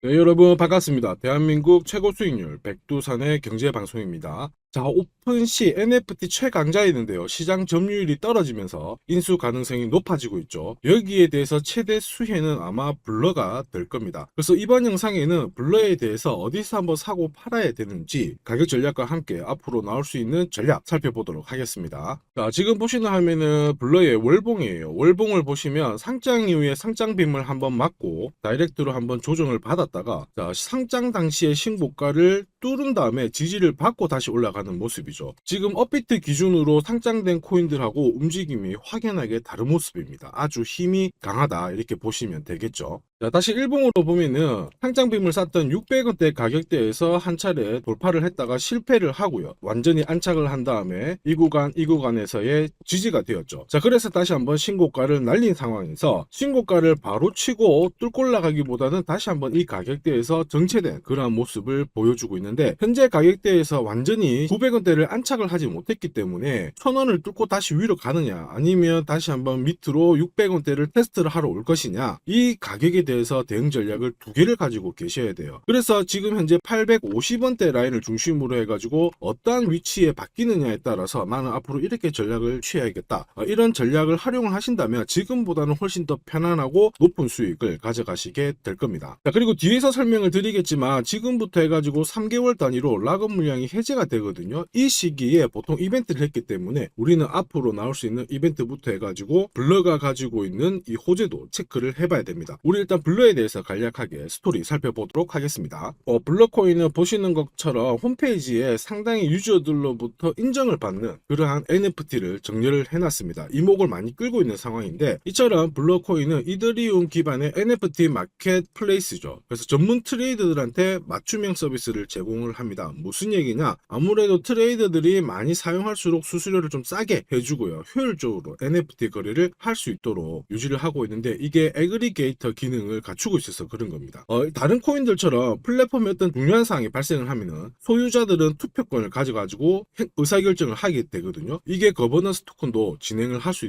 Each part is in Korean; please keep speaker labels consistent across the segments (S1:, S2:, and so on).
S1: 네, 여러분 반갑습니다. 대한민국 최고 수익률 백두산의 경제방송입니다. 자, 오픈시 NFT 최강자였는데요. 시장 점유율이 떨어지면서 인수 가능성이 높아지고 있죠. 여기에 대해서 최대 수혜는 아마 블러가 될 겁니다. 그래서 이번 영상에는 블러에 대해서 어디서 한번 사고 팔아야 되는지 가격 전략과 함께 앞으로 나올 수 있는 전략 살펴보도록 하겠습니다. 자, 지금 보시는 화면은 블러의 월봉이에요. 월봉을 보시면 상장 이후에 상장 빔을 한번 맞고 다이렉트로 한번 조정을 받았다가 자, 상장 당시의 신고가를 뚫은 다음에 지지를 받고 다시 올라가는 모습이죠. 지금 업비트 기준으로 상장된 코인들하고 움직임이 확연하게 다른 모습입니다. 아주 힘이 강하다 이렇게 보시면 되겠죠. 자, 다시 일봉으로 보면은 상장빔을 쌌던 600원대 가격대에서 한 차례 돌파를 했다가 실패를 하고요. 완전히 안착을 한 다음에 이 구간에서의 지지가 되었죠. 자, 그래서 다시 한번 신고가를 날린 상황에서 신고가를 바로 치고 뚫고 올라가기보다는 다시 한번 이 가격대에서 정체된 그러한 모습을 보여주고 있는데, 현재 가격대에서 완전히 900원대를 안착을 하지 못했기 때문에 1000원을 뚫고 다시 위로 가느냐, 아니면 다시 한번 밑으로 600원대를 테스트를 하러 올 것이냐, 이 가격에 대해서 대응 전략을 두 개를 가지고 계셔야 돼요. 그래서 지금 현재 850원대 라인을 중심으로 해가지고 어떠한 위치에 바뀌느냐에 따라서 나는 앞으로 이렇게 전략을 취해야겠다, 이런 전략을 활용을 하신다면 지금보다는 훨씬 더 편안하고 높은 수익을 가져가시게 될 겁니다. 자, 그리고 뒤에서 설명을 드리겠지만 지금부터 해가지고 3개월 단위로 락업 물량이 해제가 되거든요. 이 시기에 보통 이벤트를 했기 때문에 우리는 앞으로 나올 수 있는 이벤트부터 해가지고 블러가 가지고 있는 이 호재도 체크를 해봐야 됩니다. 우리 일단 블러에 대해서 간략하게 스토리 살펴보도록 하겠습니다. 블러 코인은 보시는 것처럼 홈페이지에 상당히 유저들로부터 인정을 받는 그러한 NFT를 정렬을 해놨습니다. 이목을 많이 끌고 있는 상황인데, 이처럼 블러 코인은 이더리움 기반의 NFT 마켓플레이스죠. 그래서 전문 트레이더들한테 맞춤형 서비스를 제공을 합니다. 무슨 얘기냐? 아무래도 트레이더들이 많이 사용할수록 수수료를 좀 싸게 해주고요. 효율적으로 NFT 거래를 할 수 있도록 유지를 하고 있는데, 이게 애그리게이터 기능을 갖추고 있어서 그런 겁니다. 다른 코인들처럼 플랫폼에 어떤 중요한 사항이 발생을 하면은 소유자들은 투표권을 가져가지고 의사결정을 하게 되거든요. 이게 거버넌스 토큰도 진행을 할 수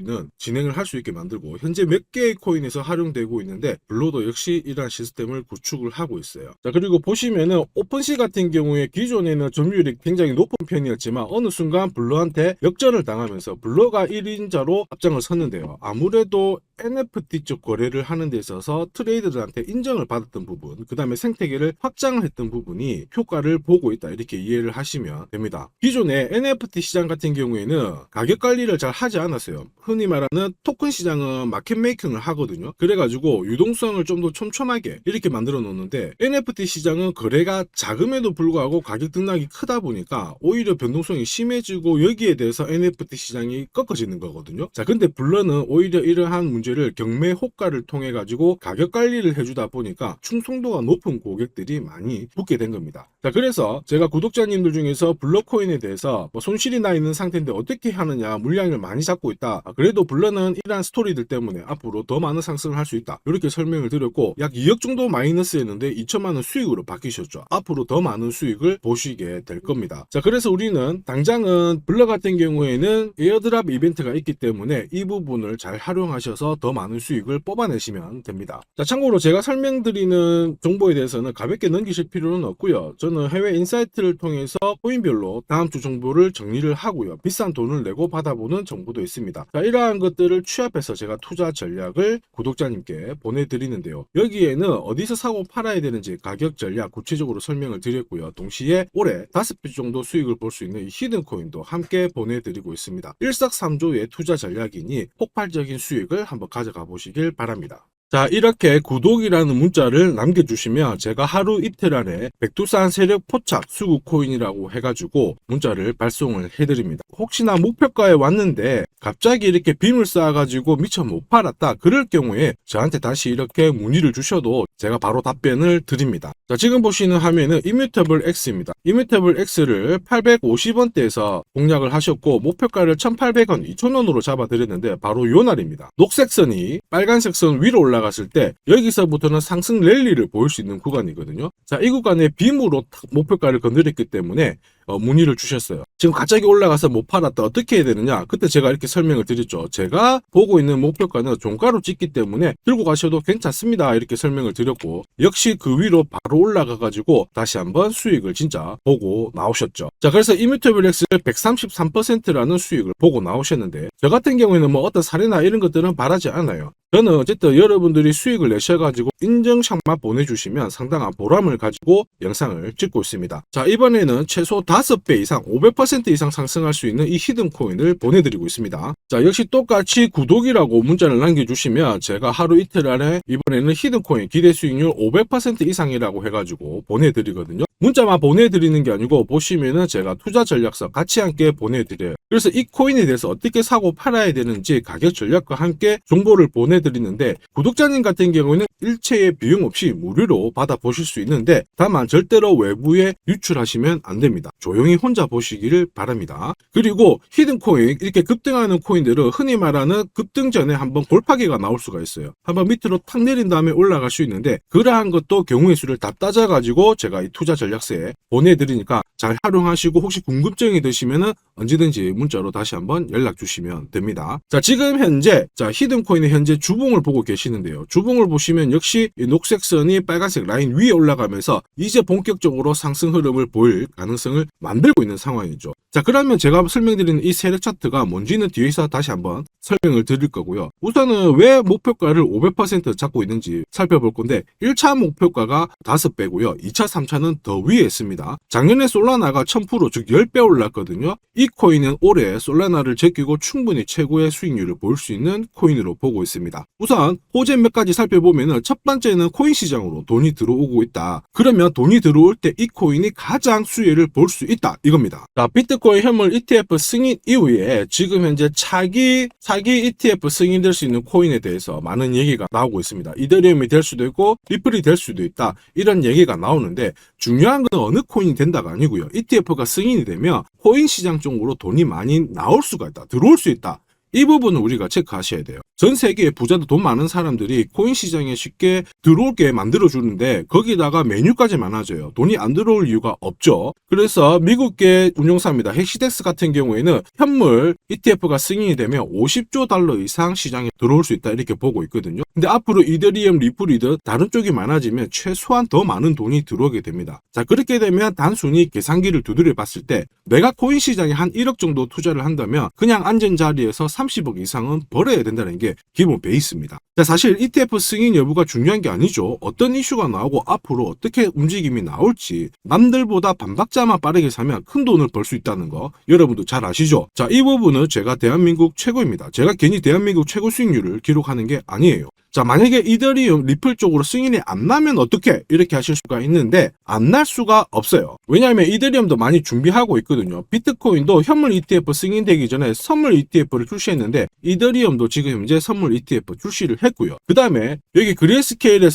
S1: 있게 만들고 현재 몇 개의 코인에서 활용되고 있는데, 블러도 역시 이러한 시스템을 구축을 하고 있어요. 자, 그리고 보시면은 오픈시 같은 경우에 기존에는 점유율이 굉장히 높은 편이었지만 어느 순간 블러한테 역전을 당하면서 블러가 1인자로 앞장을 섰는데요. 아무래도 NFT 쪽 거래를 하는 데 있어서 트레이더들한테 인정을 받았던 부분, 그 다음에 생태계를 확장을 했던 부분이 효과를 보고 있다, 이렇게 이해를 하시면 됩니다. 기존에 NFT 시장 같은 경우에는 가격 관리를 잘 하지 않았어요. 흔히 말하는 토큰 시장은 마켓 메이킹을 하거든요. 그래가지고 유동성을 좀 더 촘촘하게 이렇게 만들어 놓는데, NFT 시장은 거래가 작음에도 불구하고 가격 등락이 크다 보니까 오히려 변동성이 심해지고 여기에 대해서 NFT 시장이 꺾어지는 거거든요. 자, 근데 블러는 오히려 이러한 문제를 경매 호가를 통해 가지고 가격 관리를 해주다 보니까 충성도가 높은 고객들이 많이 붙게 된 겁니다. 자, 그래서 제가 구독자님들 중에서 블러코인에 대해서 손실이 나 있는 상태인데 어떻게 하느냐, 물량을 많이 잡고 있다, 그래도 블러는 이러한 스토리들 때문에 앞으로 더 많은 상승을 할 수 있다, 이렇게 설명을 드렸고, 약 2억 정도 마이너스였는데 2천만원 수익으로 바뀌셨죠. 앞으로 더 많은 수익을 보시게 될 겁니다. 자, 그래서 우리는 당장은 블러 같은 경우에는 에어드랍 이벤트가 있기 때문에 이 부분을 잘 활용하셔서 더 많은 수익을 뽑아내시면 됩니다. 자, 참고로 제가 설명드리는 정보에 대해서는 가볍게 넘기실 필요는 없고요. 저는 해외 인사이트를 통해서 코인별로 다음 주 정보를 정리를 하고요. 비싼 돈을 내고 받아보는 정보도 있습니다. 자, 이러한 것들을 취합해서 제가 투자 전략을 구독자님께 보내드리는데요. 여기에는 어디서 사고 팔아야 되는지 가격 전략 구체적으로 설명을 드렸고요. 동시에 올해 5배 정도 수익을 볼 수 있는 이 히든 코인도 함께 보내드리고 있습니다. 일석삼조의 투자 전략이니 폭발적인 수익을 한번 가져가 보시길 바랍니다. 자, 이렇게 구독이라는 문자를 남겨주시면 제가 하루 이틀 안에 백두산 세력 포착 수급 코인이라고 해가지고 문자를 발송을 해드립니다. 혹시나 목표가에 왔는데 갑자기 이렇게 빔을 쌓아가지고 미처 못 팔았다, 그럴 경우에 저한테 다시 이렇게 문의를 주셔도 제가 바로 답변을 드립니다. 자, 지금 보시는 화면은 이뮤터블 X입니다. 이뮤터블 X를 850원대에서 공략을 하셨고 목표가를 1800원, 2000원으로 잡아드렸는데 바로 요 날입니다. 녹색 선이 빨간색 선 위로 올라갔을 때 여기서부터는 상승 랠리를 보일 수 있는 구간이거든요. 자, 이 구간에 빔으로 목표가를 건드렸기 때문에 문의를 주셨어요. 지금 갑자기 올라가서 못 팔았다. 어떻게 해야 되느냐? 그때 제가 이렇게 설명을 드렸죠. 제가 보고 있는 목표가는 종가로 찍기 때문에 들고 가셔도 괜찮습니다. 이렇게 설명을 드렸고, 역시 그 위로 바로 올라가가지고 다시 한번 수익을 진짜 보고 나오셨죠. 자, 그래서 이뮤테블엑스 133%라는 수익을 보고 나오셨는데, 저 같은 경우에는 뭐 어떤 사례나 이런 것들은 바라지 않아요. 저는 어쨌든 여러분들이 수익을 내셔가지고 인증샷만 보내주시면 상당한 보람을 가지고 영상을 찍고 있습니다. 자, 이번에는 최소 5배 이상 500% 이상 상승할 수 있는 이 히든코인을 보내드리고 있습니다. 자, 역시 똑같이 구독이라고 문자를 남겨주시면 제가 하루 이틀 안에 이번에는 히든코인 기대 수익률 500% 이상이라고 해가지고 보내드리거든요. 문자만 보내드리는 게 아니고 보시면은 제가 투자 전략서 같이 함께 보내드려요. 그래서 이 코인에 대해서 어떻게 사고 팔아야 되는지 가격 전략과 함께 정보를 보내드리는데, 구독자님 같은 경우에는 일체의 비용 없이 무료로 받아보실 수 있는데, 다만 절대로 외부에 유출하시면 안 됩니다. 조용히 혼자 보시기를 바랍니다. 그리고 히든코인, 이렇게 급등하는 코인들은 흔히 말하는 급등 전에 한번 골파기가 나올 수가 있어요. 한번 밑으로 탁 내린 다음에 올라갈 수 있는데, 그러한 것도 경우의 수를 다 따져가지고 제가 이 투자 전략서에 보내드리니까 잘 활용하시고, 혹시 궁금증이 드시면은 언제든지 문자로 다시 한번 연락 주시면 됩니다. 자, 지금 현재 히든코인의 현재 주봉을 보고 계시는데요. 주봉을 보시면 역시 이 녹색 선이 빨간색 라인 위에 올라가면서 이제 본격적으로 상승 흐름을 보일 가능성을 만들고 있는 상황이죠. 자, 그러면 제가 설명드리는 이 세력 차트가 뭔지는 뒤에서 다시 한번 설명을 드릴 거고요. 우선은 왜 목표가를 500% 잡고 있는지 살펴볼 건데, 1차 목표가가 5배고요. 2차, 3차는 더 위에 있습니다. 작년에 솔라나가 1000%, 즉 10배 올랐거든요. 이 코인은 올해 솔라나를 제끼고 충분히 최고의 수익률을 볼 수 있는 코인으로 보고 있습니다. 우선 호재 몇 가지 살펴보면은, 첫 번째는 코인 시장으로 돈이 들어오고 있다. 그러면 돈이 들어올 때 이 코인이 가장 수혜를 볼 수 있다, 이겁니다. 자, 비트코인 현물 ETF 승인 이후에 지금 현재 차기 ETF 승인될 수 있는 코인에 대해서 많은 얘기가 나오고 있습니다. 이더리움이 될 수도 있고 리플이 될 수도 있다, 이런 얘기가 나오는데, 중요한 건 어느 코인이 된다가 아니고요. ETF가 승인이 되면 코인 시장 쪽으로 돈이 많이 나올 수가 있다, 들어올 수 있다. 이 부분을 우리가 체크하셔야 돼요. 전 세계의 부자도 돈 많은 사람들이 코인 시장에 쉽게 들어올게 만들어주는데, 거기다가 메뉴까지 많아져요. 돈이 안 들어올 이유가 없죠. 그래서 미국계 운용사입니다. 헥시덱스 같은 경우에는 현물 ETF가 승인이 되면 50조 달러 이상 시장에 들어올 수 있다, 이렇게 보고 있거든요. 근데 앞으로 이더리움, 리플이든 다른 쪽이 많아지면 최소한 더 많은 돈이 들어오게 됩니다. 자, 그렇게 되면 단순히 계산기를 두드려 봤을 때 내가 코인 시장에 한 1억 정도 투자를 한다면 그냥 앉은 자리에서 30억 이상은 벌어야 된다는 게 기본 베이스입니다. 자, 사실 ETF 승인 여부가 중요한 게 아니죠. 어떤 이슈가 나오고 앞으로 어떻게 움직임이 나올지, 남들보다 반박자만 빠르게 사면 큰 돈을 벌 수 있다는 거 여러분도 잘 아시죠? 자, 이 부분은 제가 대한민국 최고입니다. 제가 괜히 대한민국 최고 수익률을 기록하는 게 아니에요. 자, 만약에 이더리움, 리플 쪽으로 승인이 안 나면 어떻게, 이렇게 하실 수가 있는데, 안 날 수가 없어요. 왜냐하면 이더리움도 많이 준비하고 있거든요. 비트코인도 현물 ETF 승인되기 전에 선물 ETF를 출시했는데, 이더리움도 지금 현재 선물 ETF 출시를 했고요. 그 다음에 여기 그레이스케일이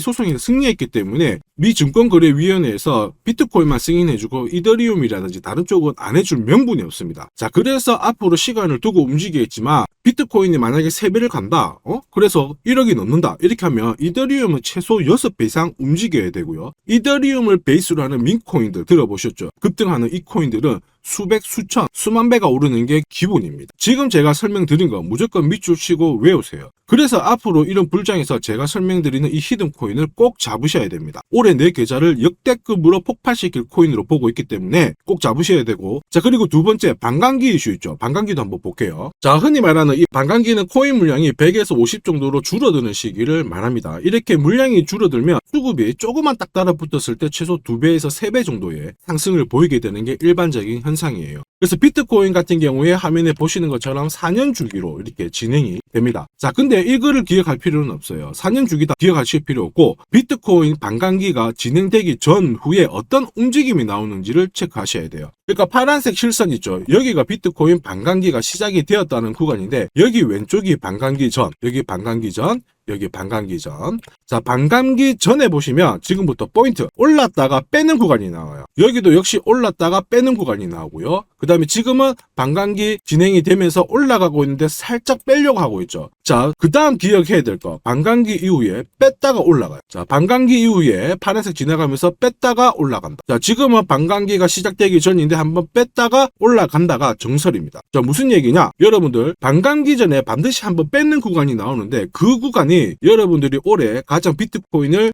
S1: 소송에서 승리했기 때문에 미 증권거래위원회에서 비트코인만 승인해주고 이더리움이라든지 다른 쪽은 안 해줄 명분이 없습니다. 자, 그래서 앞으로 시간을 두고 움직이겠지만, 비트코인이 만약에 3배를 간다, 그래서 1억이 넘는다, 이렇게 하면 이더리움은 최소 6배 이상 움직여야 되고요. 이더리움을 베이스로 하는 민코인들 들어보셨죠? 급등하는 이 코인들은 수백, 수천, 수만 배가 오르는 게 기본입니다. 지금 제가 설명드린 거 무조건 밑줄 치고 외우세요. 그래서 앞으로 이런 불장에서 제가 설명드리는 이 히든코인을 꼭 잡으셔야 됩니다. 올해 내 계좌를 역대급으로 폭발시킬 코인으로 보고 있기 때문에 꼭 잡으셔야 되고, 자, 그리고 두 번째, 반감기 이슈 있죠. 반감기도 한번 볼게요. 자, 흔히 말하는 이 반감기는 코인 물량이 100에서 50 정도로 줄어드는 시기를 말합니다. 이렇게 물량이 줄어들면 수급이 조금만 딱 달라붙었을 때 최소 2배에서 3배 정도의 상승을 보이게 되는 게 일반적인 현상이에요. 그래서 비트코인 같은 경우에 화면에 보시는 것처럼 4년 주기로 이렇게 진행이 됩니다. 자, 근데 이거를 기억할 필요는 없어요. 4년 주기 다 기억하실 필요 없고, 비트코인 반감기가 진행되기 전후에 어떤 움직임이 나오는지를 체크하셔야 돼요. 그러니까 파란색 실선 있죠. 여기가 비트코인 반감기가 시작이 되었다는 구간인데, 여기 왼쪽이 반감기 전, 여기 반감기 전, 여기 반감기 전. 자, 반감기 전에 보시면 지금부터 포인트, 올랐다가 빼는 구간이 나와요. 여기도 역시 올랐다가 빼는 구간이 나오고요. 그 다음에 지금은 반감기 진행이 되면서 올라가고 있는데 살짝 빼려고 하고 있죠. 있죠. 자, 그 다음 기억해야 될 거. 반감기 이후에 뺐다가 올라가요. 자, 반감기 이후에 파란색 지나가면서 뺐다가 올라간다. 자, 지금은 반감기가 시작되기 전인데 한번 뺐다가 올라간다가 정설입니다. 자, 무슨 얘기냐? 여러분들 반감기 전에 반드시 한번 뺏는 구간이 나오는데 그 구간이 여러분들이 올해 가장 비트코인을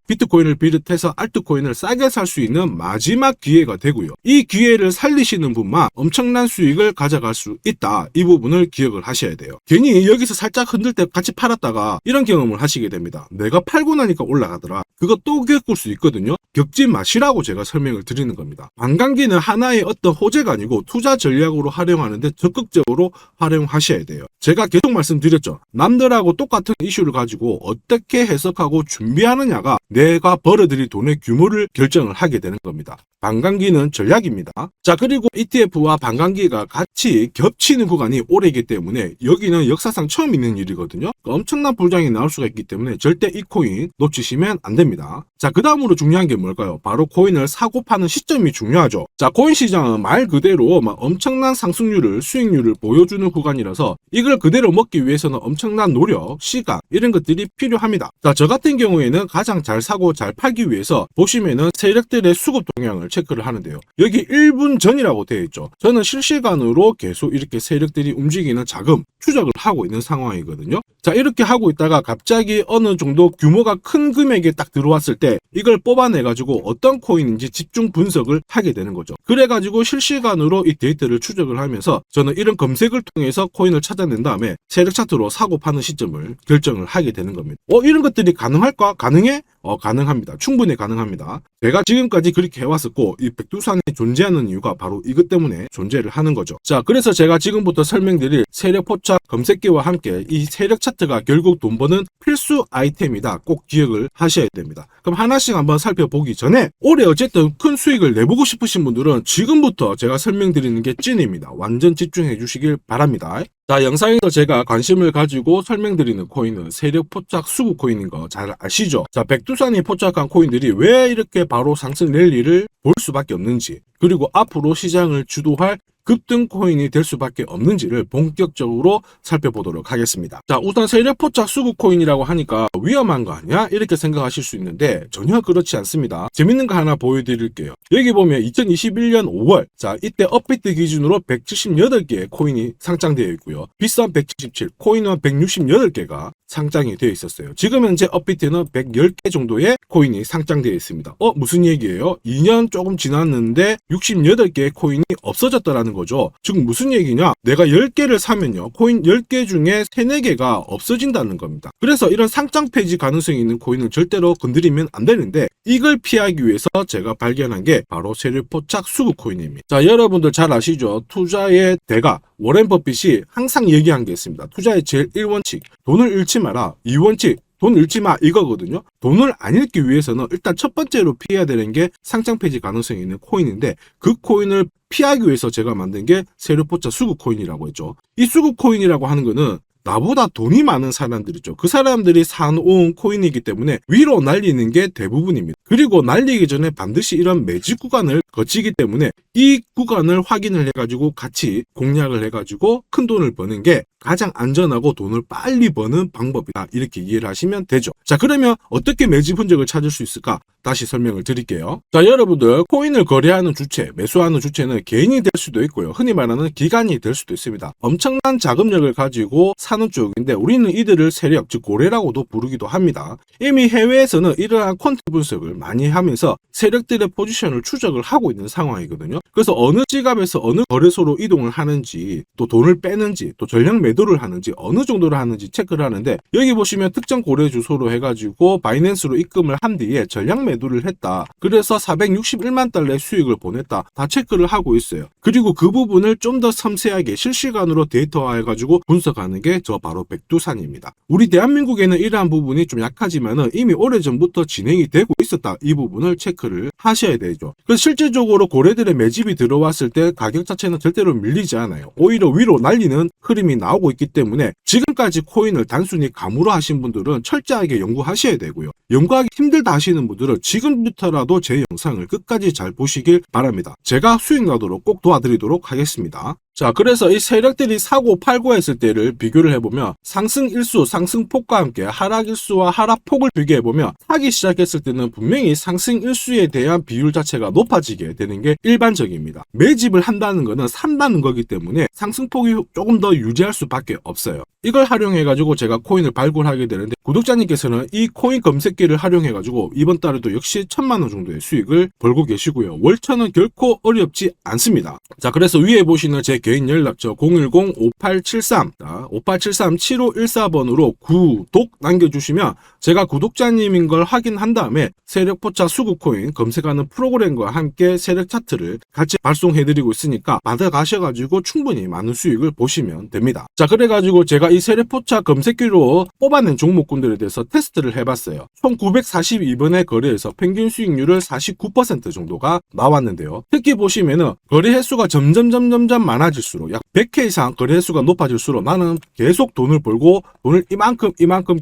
S1: 비롯해서 알트코인을 싸게 살 수 있는 마지막 기회가 되고요. 이 기회를 살리시는 분만 엄청난 수익을 가져갈 수 있다. 이 부분을 기억을 하셔야 돼요. 괜히 여기서 살짝 흔들 때 같이 팔았다가 이런 경험을 하시게 됩니다. 내가 팔고 나니까 올라가더라. 그거 또 겪을 수 있거든요. 겪지 마시라고 제가 설명을 드리는 겁니다. 반감기는 하나의 어떤 호재가 아니고 투자 전략으로 활용하는데 적극적으로 활용하셔야 돼요. 제가 계속 말씀드렸죠. 남들하고 똑같은 이슈를 가지고 어떻게 해석하고 준비하느냐가 내가 벌어들일 돈의 규모를 결정을 하게 되는 겁니다. 반감기는 전략입니다. 자, 그리고 ETF와 반감기가 같이 겹치는 구간이 올해이기 때문에 여기는 역사상 처음 있는 일이거든요. 엄청난 불장이 나올 수가 있기 때문에 절대 이 코인 놓치시면 안 됩니다. 자, 그 다음으로 중요한 게 뭘까요? 바로 코인을 사고 파는 시점이 중요하죠. 자, 코인 시장은 말 그대로 엄청난 상승률을, 수익률을 보여주는 구간이라서 이걸 그대로 먹기 위해서는 엄청난 노력, 시간 이런 것들이 필요합니다. 자, 저 같은 경우에는 가장 잘 사고 잘 팔기 위해서 보시면은 세력들의 수급 동향을 체크를 하는데요. 여기 1분 전이라고 되어 있죠. 저는 실시간으로 계속 이렇게 세력들이 움직이는 자금 추적을 하고 있는 상황이거든요. 자, 이렇게 하고 있다가 갑자기 어느 정도 규모가 큰 금액이 딱 들어왔을 때 이걸 뽑아내가지고 어떤 코인인지 집중 분석을 하게 되는 거죠. 그래가지고 실시간으로 이 데이터를 추적을 하면서 저는 이런 검색을 통해서 코인을 찾아낸 다음에 세력 차트로 사고 파는 시점을 결정을 하게 되는 겁니다. 이런 것들이 가능할까? 가능해? 가능합니다. 충분히 가능합니다. 제가 지금까지 그렇게 해왔었고 이 백두산이 존재하는 이유가 바로 이것 때문에 존재를 하는 거죠. 자, 그래서 제가 지금부터 설명드릴 세력 포착 검색기와 함께 이 세력 차트가 결국 돈 버는 필수 아이템이다. 꼭 기억을 하셔야 됩니다. 그럼 하나씩 한번 살펴보기 전에 올해 어쨌든 큰 수익을 내보고 싶으신 분들은 지금부터 제가 설명드리는 게 찐입니다. 완전 집중해 주시길 바랍니다. 자, 영상에서 제가 관심을 가지고 설명드리는 코인은 세력 포착 수급 코인인 거 잘 아시죠? 자, 백두산이 포착한 코인들이 왜 이렇게 바로 상승 랠리를 볼 수밖에 없는지, 그리고 앞으로 시장을 주도할 급등 코인이 될 수밖에 없는지를 본격적으로 살펴보도록 하겠습니다. 자, 우선 세력 포착 수급 코인이라고 하니까 위험한 거 아니야? 이렇게 생각하실 수 있는데 전혀 그렇지 않습니다. 재밌는 거 하나 보여드릴게요. 여기 보면 2021년 5월, 자, 이때 업비트 기준으로 178개의 코인이 상장되어 있고요. 빗썸 177, 코인원 168개가 상장이 되어 있었어요. 지금 현재 업비트는 110개 정도의 코인이 상장되어 있습니다. 무슨 얘기예요? 2년 조금 지났는데 68개의 코인이 없어졌다라는 거죠. 즉 무슨 얘기냐? 내가 10개를 사면요, 코인 10개 중에 3, 4개가 없어진다는 겁니다. 그래서 이런 상장 폐지 가능성이 있는 코인은 절대로 건드리면 안 되는데 이걸 피하기 위해서 제가 발견한 게 바로 세력 포착 수급 코인입니다. 자, 여러분들 잘 아시죠? 투자의 대가 워렌 버핏이 항상 얘기한 게 있습니다. 투자의 제일 1원칙, 돈을 잃지 마라. 2원칙, 돈 잃지 마, 이거거든요. 돈을 안 잃기 위해서는 일단 첫 번째로 피해야 되는 게 상장 폐지 가능성이 있는 코인인데 그 코인을 피하기 위해서 제가 만든 게 세력 포착 수급 코인이라고 했죠. 이 수급 코인이라고 하는 거는 나보다 돈이 많은 사람들이죠. 그 사람들이 사놓은 코인이기 때문에 위로 날리는 게 대부분입니다. 그리고 날리기 전에 반드시 이런 매집 구간을 거치기 때문에 이 구간을 확인을 해가지고 같이 공략을 해가지고 큰 돈을 버는 게 가장 안전하고 돈을 빨리 버는 방법이다. 이렇게 이해를 하시면 되죠. 자, 그러면 어떻게 매집 흔적을 찾을 수 있을까? 다시 설명을 드릴게요. 자, 여러분들 코인을 거래하는 주체, 매수하는 주체는 개인이 될 수도 있고요. 흔히 말하는 기관이 될 수도 있습니다. 엄청난 자금력을 가지고 사는 쪽인데 우리는 이들을 세력, 즉 고래라고도 부르기도 합니다. 이미 해외에서는 이러한 퀀트 분석을 많이 하면서 세력들의 포지션을 추적을 하고 있는 상황이거든요. 그래서 어느 지갑에서 어느 거래소로 이동을 하는지, 또 돈을 빼는지, 또 전략 매도를 하는지, 어느 정도를 하는지 체크를 하는데 여기 보시면 특정 거래 주소로 해가지고 바이낸스로 입금을 한 뒤에 전략 매도를 했다. 그래서 461만 달러의 수익을 보냈다. 다 체크를 하고 있어요. 그리고 그 부분을 좀 더 섬세하게 실시간으로 데이터화해가지고 분석하는 게 저 바로 백두산입니다. 우리 대한민국에는 이러한 부분이 좀 약하지만은 이미 오래전부터 진행이 되고 있었다. 이 부분을 체크를 하셔야 되죠. 그래서 실질적으로 고래들의 매집이 들어왔을 때 가격 자체는 절대로 밀리지 않아요. 오히려 위로 날리는 흐름이 나오고 있기 때문에 지금까지 코인을 단순히 감으로 하신 분들은 철저하게 연구하셔야 되고요. 연구하기 힘들다 하시는 분들은 지금부터라도 제 영상을 끝까지 잘 보시길 바랍니다. 제가 수익 나도록 꼭 도와드리도록 하겠습니다. 자, 그래서 이 세력들이 사고 팔고 했을 때를 비교를 해보면 상승 일수, 상승폭과 함께 하락 일수와 하락폭을 비교해보면 사기 시작했을 때는 분명히 상승 일수에 대한 비율 자체가 높아지게 되는 게 일반적입니다. 매집을 한다는 거는 산다는 거기 때문에 상승폭이 조금 더 유지할 수밖에 없어요. 이걸 활용해가지고 제가 코인을 발굴하게 되는데 구독자님께서는 이 코인 검색기를 활용해가지고 이번 달에도 역시 1000만원 정도의 수익을 벌고 계시고요. 월천은 결코 어렵지 않습니다. 자, 그래서 위에 보시는 제 개인 연락처 010-5873-7514번으로 구독 남겨주시면 제가 구독자님인 걸 확인한 다음에 세력포차 수급코인 검색하는 프로그램과 함께 세력 차트를 같이 발송해드리고 있으니까 받아가셔가지고 충분히 많은 수익을 보시면 됩니다. 자, 그래가지고 제가 이 세력포차 검색기로 뽑아낸 종목군들에 대해서 테스트를 해봤어요. 총 942번의 거래에서 평균 수익률을 49% 정도가 나왔는데요. 특히 보시면은 거래 횟수가 점점 많아질수록 약 100회 이상 거래 횟수가 높아질수록 나는 계속 돈을 벌고 돈을 이만큼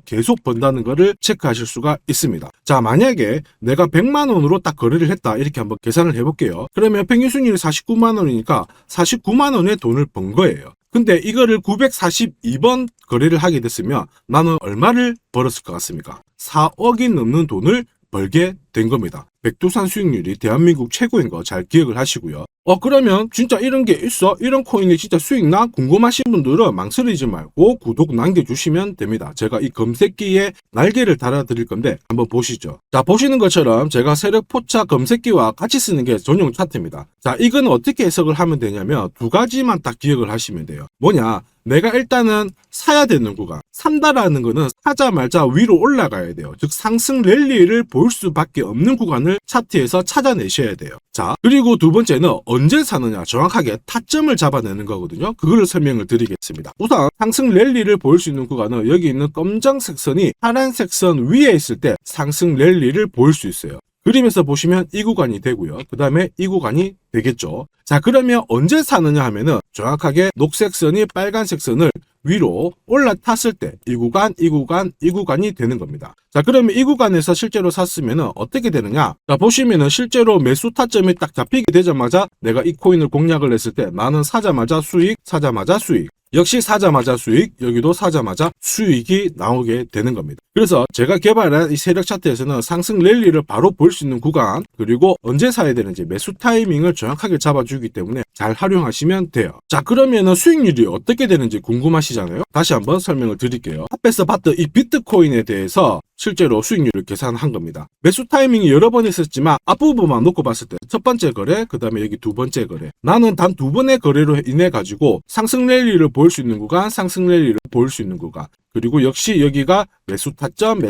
S1: 계속 번다는 거를 체크하실 수가 있습니다. 자, 만약에 내가 100만원으로 딱 거래를 했다 이렇게 한번 계산을 해볼게요. 그러면 평균 수익률이 49만원이니까 49만원의 돈을 번 거예요. 근데 이거를 942번 거래를 하게 됐으면 나는 얼마를 벌었을 것 같습니까? 4억이 넘는 돈을 벌게 된 겁니다. 백두산 수익률이 대한민국 최고인 거 잘 기억을 하시고요. 그러면 진짜 이런 게 있어? 이런 코인이 진짜 수익 나? 궁금하신 분들은 망설이지 말고 구독 남겨주시면 됩니다. 제가 이 검색기에 날개를 달아드릴 건데 한번 보시죠. 자, 보시는 것처럼 제가 세력포차 검색기와 같이 쓰는 게 전용 차트입니다. 자, 이건 어떻게 해석을 하면 되냐면 두 가지만 딱 기억을 하시면 돼요. 뭐냐? 내가 일단은 사야 되는 구간, 산다라는 거는 사자마자 위로 올라가야 돼요. 즉 상승 랠리를 볼 수밖에 없는 구간을 차트에서 찾아내셔야 돼요. 자, 그리고 두 번째는 언제 사느냐, 정확하게 타점을 잡아내는 거거든요. 그거를 설명을 드리겠습니다. 우선 상승 랠리를 볼 수 있는 구간은 여기 있는 검정색 선이 파란색 선 위에 있을 때 상승 랠리를 볼 수 있어요. 그림에서 보시면 이 구간이 되고요. 그 다음에 이 구간이 되겠죠. 자, 그러면 언제 사느냐 하면은 정확하게 녹색 선이 빨간색 선을 위로 올라탔을 때 이 구간이 되는 겁니다. 자, 그러면 이 구간에서 실제로 샀으면은 어떻게 되느냐? 자, 보시면은 실제로 매수 타점이 딱 잡히게 되자마자 내가 이 코인을 공략을 했을 때 나는 사자마자 수익, 사자마자 수익. 역시 사자마자 수익, 여기도 사자마자 수익이 나오게 되는 겁니다. 그래서 제가 개발한 이 세력 차트에서는 상승 랠리를 바로 볼 수 있는 구간, 그리고 언제 사야 되는지 매수 타이밍을 정확하게 잡아주기 때문에 잘 활용하시면 돼요. 자, 그러면은 수익률이 어떻게 되는지 궁금하시잖아요. 다시 한번 설명을 드릴게요. 앞에서 봤던 이 비트코인에 대해서 실제로 수익률을 계산한 겁니다. 매수 타이밍이 여러 번 있었지만 앞부분만 놓고 봤을 때 첫 번째 거래, 그 다음에 여기 두 번째 거래. 나는 단 두 번의 거래로 인해 가지고 상승 랠리를 볼 수 있는 구간, 상승 랠리를 볼 수 있는 구간. 그리고 역시 여기가 매수 타점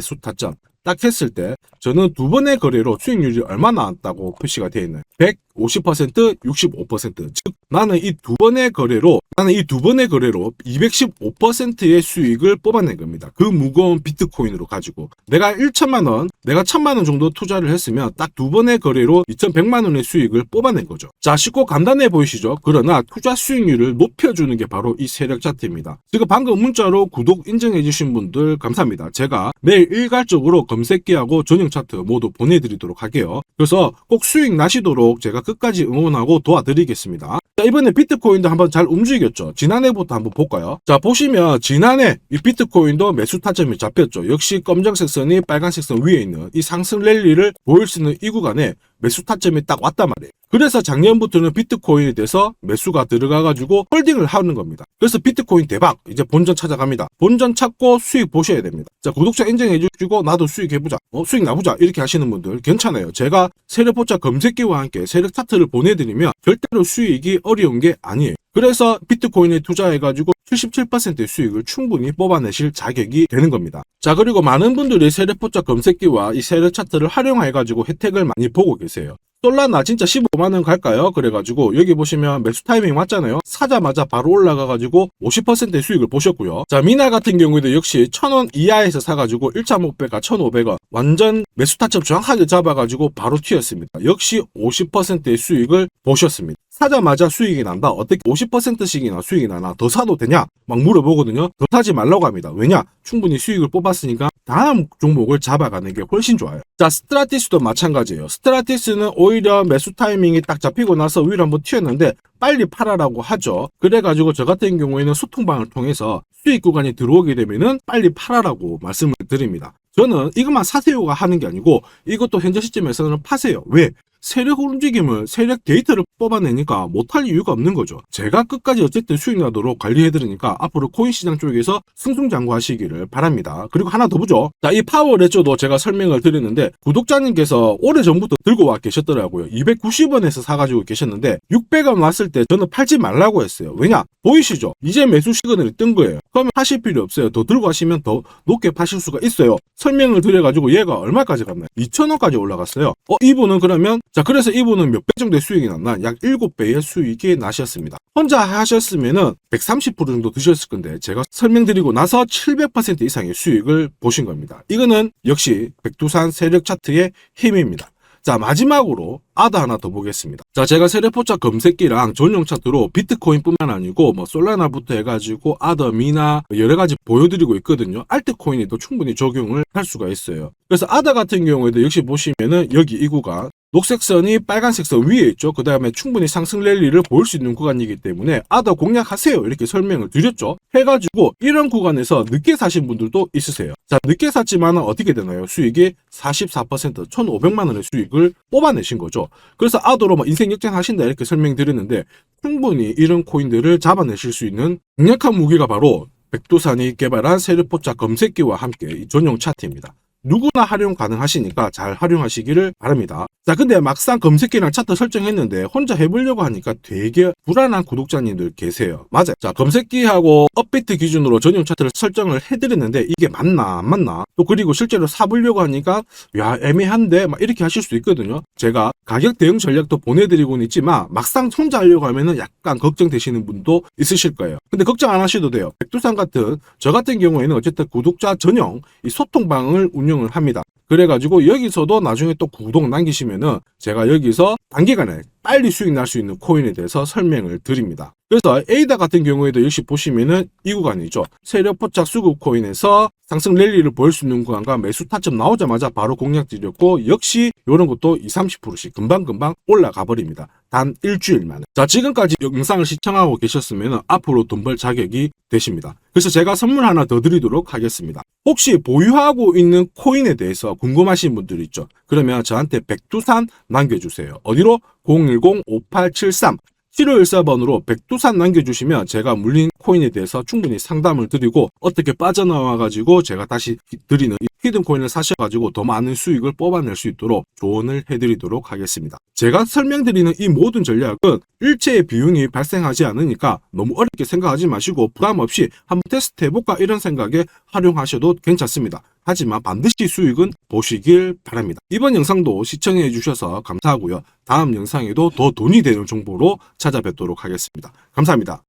S1: 딱 했을 때 저는 두 번의 거래로 수익률이 얼마 나왔다고 표시가 되어 있나요? 150%, 65%. 즉 나는 이 두 번의 거래로 215%의 수익을 뽑아낸 겁니다. 그 무거운 비트코인으로 가지고 내가 1000만원 정도 투자를 했으면 딱 두 번의 거래로 2100만원의 수익을 뽑아낸 거죠. 자, 쉽고 간단해 보이시죠? 그러나 투자 수익률을 높여주는 게 바로 이 세력 차트입니다. 지금 방금 문자로 구독 인정해 주신 분들 감사합니다. 제가 매일 일괄적으로 검색기하고 전용 차트 모두 보내드리도록 할게요. 그래서 꼭 수익 나시도록 제가 끝까지 응원하고 도와드리겠습니다. 자, 이번에 비트코인도 한번 잘 움직였죠. 지난해부터 한번 볼까요? 자, 보시면 지난해 이 비트코인도 매수 타점이 잡혔죠. 역시 검정색 선이 빨간색 선 위에 있는 이 상승 랠리를 보일 수 있는 이 구간에 매수 타점이 딱 왔단 말이에요. 그래서 작년부터는 비트코인에 대해서 매수가 들어가가지고 홀딩을 하는 겁니다. 그래서 비트코인 대박, 이제 본전 찾아갑니다. 본전 찾고 수익 보셔야 됩니다. 자, 구독자 인정해주시고 나도 수익 해보자, 수익 나보자 이렇게 하시는 분들 괜찮아요. 제가 세력포차 검색기와 함께 세력 차트를 보내드리면 절대로 수익이 어려운 게 아니에요. 그래서 비트코인에 투자해가지고 77%의 수익을 충분히 뽑아내실 자격이 되는 겁니다. 자, 그리고 많은 분들이 세력포차 검색기와 이 세력 차트를 활용해가지고 혜택을 많이 보고 계세요. 솔라나 진짜 15만원 갈까요? 그래가지고 여기 보시면 매수 타이밍 맞잖아요. 사자마자 바로 올라가가지고 50%의 수익을 보셨고요. 자, 미나 같은 경우에도 역시 1000원 이하에서 사가지고 1.5배가 1,500원 완전 매수 타점 정확하게 잡아가지고 바로 튀었습니다. 역시 50%의 수익을 보셨습니다. 사자마자 수익이 난다. 어떻게 50%씩이나 수익이 나나? 더 사도 되냐? 막 물어보거든요. 더 사지 말라고 합니다. 왜냐? 충분히 수익을 뽑았으니까 다음 종목을 잡아가는 게 훨씬 좋아요. 자, 스트라티스도 마찬가지예요. 스트라티스는 오히려 매수 타이밍이 딱 잡히고 나서 위로 한번 튀었는데 빨리 팔아라고 하죠. 그래가지고 저 같은 경우에는 소통방을 통해서 수익 구간이 들어오게 되면은 빨리 팔아라고 말씀을 드립니다. 저는 이것만 사세요가 하는 게 아니고 이것도 현재 시점에서는 파세요. 왜? 세력 움직임을, 세력 데이터를 뽑아내니까 못할 이유가 없는 거죠. 제가 끝까지 어쨌든 수익 나도록 관리해드리니까 앞으로 코인 시장 쪽에서 승승장구하시기를 바랍니다. 그리고 하나 더 보죠. 자, 이 파워레저도 제가 설명을 드렸는데 구독자님께서 오래전부터 들고 와 계셨더라고요. 290원에서 사가지고 계셨는데 600원 왔을 때 저는 팔지 말라고 했어요. 왜냐? 보이시죠? 이제 매수 시그널이 뜬 거예요. 그러면 하실 필요 없어요. 더 들고 가시면 더 높게 파실 수가 있어요. 설명을 드려가지고 얘가 얼마까지 갔나요? 2,000원까지 올라갔어요. 이분은 그러면 자, 그래서 이분은 몇 배 정도의 수익이 났나? 약 7배의 수익이 나셨습니다. 혼자 하셨으면은 130% 정도 드셨을 건데 제가 설명드리고 나서 700% 이상의 수익을 보신 겁니다. 이거는 역시 백두산 세력 차트의 힘입니다. 자, 마지막으로 아더 하나 더 보겠습니다. 자, 제가 세력포착 검색기랑 전용 차트로 비트코인뿐만 아니고 뭐 솔라나부터 해가지고 아더, 미나 여러 가지 보여드리고 있거든요. 알트코인에도 충분히 적용을 할 수가 있어요. 그래서 아더 같은 경우에도 역시 보시면은 여기 이 구간 녹색 선이 빨간색 선 위에 있죠. 그 다음에 충분히 상승 랠리를 보일 수 있는 구간이기 때문에 아더 공략하세요. 이렇게 설명을 드렸죠. 해가지고 이런 구간에서 늦게 사신 분들도 있으세요. 자, 늦게 샀지만 어떻게 되나요? 수익이 44%, 1,500만 원의 수익을 뽑아내신 거죠. 그래서 아더로 뭐 인생 역전하신다 이렇게 설명드렸는데 충분히 이런 코인들을 잡아내실 수 있는 강력한 무기가 바로 백두산이 개발한 세력포착 검색기와 함께 이 전용 차트입니다. 누구나 활용 가능하시니까 잘 활용하시기를 바랍니다. 자, 근데 막상 검색기랑 차트 설정했는데 혼자 해보려고 하니까 되게 불안한 구독자님들 계세요. 맞아요. 자, 검색기하고 업비트 기준으로 전용 차트를 설정을 해드렸는데 이게 맞나 안 맞나? 또 그리고 실제로 사보려고 하니까 야, 애매한데 막 이렇게 하실 수 있거든요. 제가 가격 대응 전략도 보내드리고는 있지만 막상 혼자 하려고 하면은 약간 걱정되시는 분도 있으실 거예요. 근데 걱정 안 하셔도 돼요. 백두산 같은 저 같은 경우에는 어쨌든 구독자 전용 이 소통방을 운영을 합니다. 그래가지고 여기서도 나중에 또 구독 남기시면은 제가 여기서 단기간에 빨리 수익 날 수 있는 코인에 대해서 설명을 드립니다. 그래서 에이다 같은 경우에도 역시 보시면은 이 구간이죠. 세력포착 수급 코인에서 상승 랠리를 보일 수 있는 구간과 매수 타점 나오자마자 바로 공략 드렸고 역시 이런 것도 20, 30%씩 금방금방 올라가 버립니다. 단 일주일 만에. 자, 지금까지 영상을 시청하고 계셨으면 앞으로 돈 벌 자격이 되십니다. 그래서 제가 선물 하나 더 드리도록 하겠습니다. 혹시 보유하고 있는 코인에 대해서 궁금하신 분들 있죠? 그러면 저한테 백두산 남겨주세요. 어디로? 010-5873 7514번으로 백두산 남겨주시면 제가 물린 코인에 대해서 충분히 상담을 드리고 어떻게 빠져나와가지고 제가 다시 드리는 히든 코인을 사셔가지고 더 많은 수익을 뽑아낼 수 있도록 조언을 해드리도록 하겠습니다. 제가 설명드리는 이 모든 전략은 일체의 비용이 발생하지 않으니까 너무 어렵게 생각하지 마시고 부담 없이 한번 테스트 해볼까 이런 생각에 활용하셔도 괜찮습니다. 하지만 반드시 수익은 보시길 바랍니다. 이번 영상도 시청해 주셔서 감사하고요. 다음 영상에도 더 돈이 되는 정보로 찾아뵙도록 하겠습니다. 감사합니다.